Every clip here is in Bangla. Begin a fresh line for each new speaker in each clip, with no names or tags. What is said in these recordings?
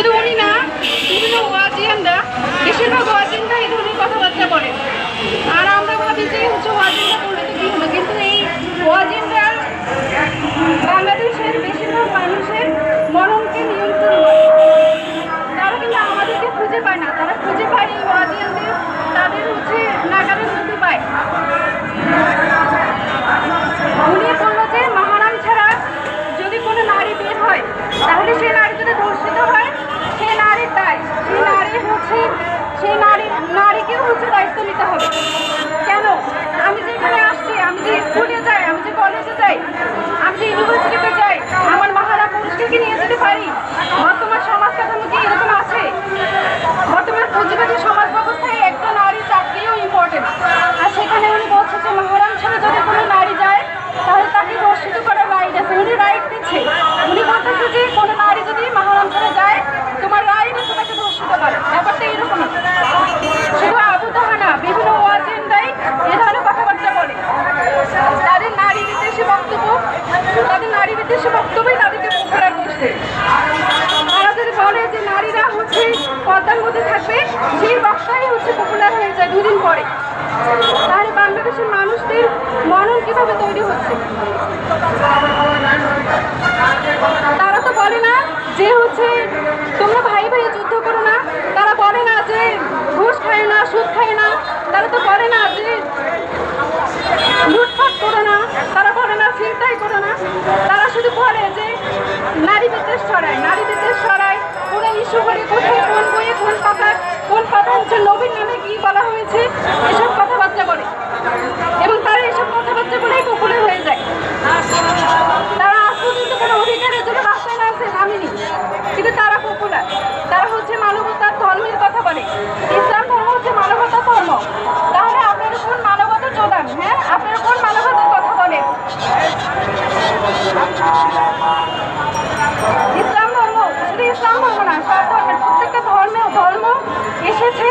শুধু উনি না, বিভিন্ন ওয়াজিয়ানরা, বেশিরভাগ ওয়াজিয়ানরা এই ধরনের কথাবার্তা বলে। আর আমরা ভাবি যে ওয়াজিয়ানরা করলে তো কি হলো, কিন্তু এই ওয়াজিয়ানরা বাংলাদেশের বেশিরভাগ মানুষের মননকে নিয়ন্ত্রণ করে। তারা কিন্তু আমাদেরকে খুঁজে পায় না, তারা খুঁজে পায় এই ওয়াজিয়ানদের, তাদের নাগালের মধ্যে পায়। উনি বললো যে মাহারাম ছাড়া যদি কোনো নারী বের হয় তাহলে সেই নারী যদি ধর্ষিত হয় সেই নারীর দায়, সেই নারীকেও দায়িত্ব নিতে হবে। কেন? আমি যেখানে আসছি, আমি যে স্কুলে যাই, আমি যে কলেজে যাই, আমি যে ইউনিভার্সিটিতে যাই, আমার মাহারাম পুরুষকে কি নিয়ে যেতে পারি? বর্তমান সমাজ কাঠামো কি এরকম আছে? বর্তমান পুঁজিবাদী সমাজ ব্যবস্থায় একটা নারীর চাকরিও ইম্পর্টেন্ট। আর সেখানে উনি বলছে যে মাহারাম ছাড়া যদি কোনো নারী যায় তাহলে তাকে ধর্ষিত করার রাইট আছে। উনি রাইট দিচ্ছে, উনি বলতেছে যে কোনো নারী যদি মাহারাম ছাড়া যায় তোমার রাইট আছে তাকে ধর্ষিত করে। ব্যাপারটা এরকমই। শুধু আবু তাহানা, বিভিন্ন ওয়াজিনরাই এ ধরনের কথাবার্তা বলে। তাদের নারী বিদ্বেষী বক্তব্যই তাদেরকে পপুলার করছে। তারা যদি বলে যে নারীরা পর্দার মধ্যে থাকবে, সেই বক্তাই পপুলার হয়ে যায় দুদিন পরে। তাহলে বাংলাদেশের মানুষদের মনন কিভাবে তৈরি হচ্ছে? তারা তো বলে না যে তোমরা ভাই ভাই যুদ্ধ করো না, তারা বলে না যে ঘুষ খায় না, সুদ খায় না, তারা তো বলে না যে লুটপাট করো না, তারা বলে না চিন্তাই করো না। তারা শুধু বলে যে নারী বিদ্বেষ ছড়ায়, কোনো ইস্যু হলে কোথায় কোন বইয়ে কোন পাতা নবীর নামে কি বলা হয়েছে, এসব কথাবার্তা বলে। এবং তারা এসব কথাবার্তা বলেই পপুলার হয়ে যায়। তারা আজ পর্যন্ত কোনো অধিকারের জন্য রাস্তায় নামেনি, কিন্তু তারা পপুলার। তারা মানবতার ধর্মের কথা বলে। ইসলাম ধর্ম মানবতার ধর্ম। তাহলে আপনার কোন মানবতা চলান? হ্যাঁ, আপনার কোন মানবতার কথা বলেন? ইসলাম ধর্ম, শুধু ইসলাম ধর্ম না, সব ধর্মের প্রত্যেকটা ধর্ম এসেছে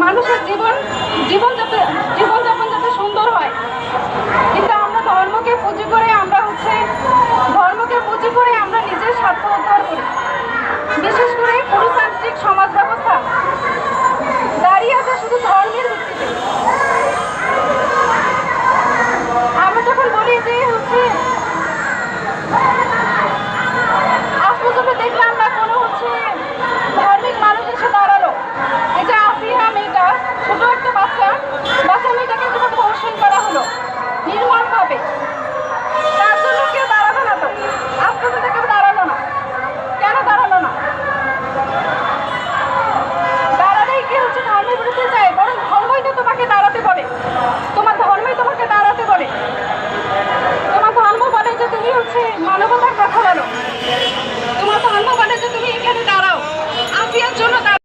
মানুষের জীবন যাতে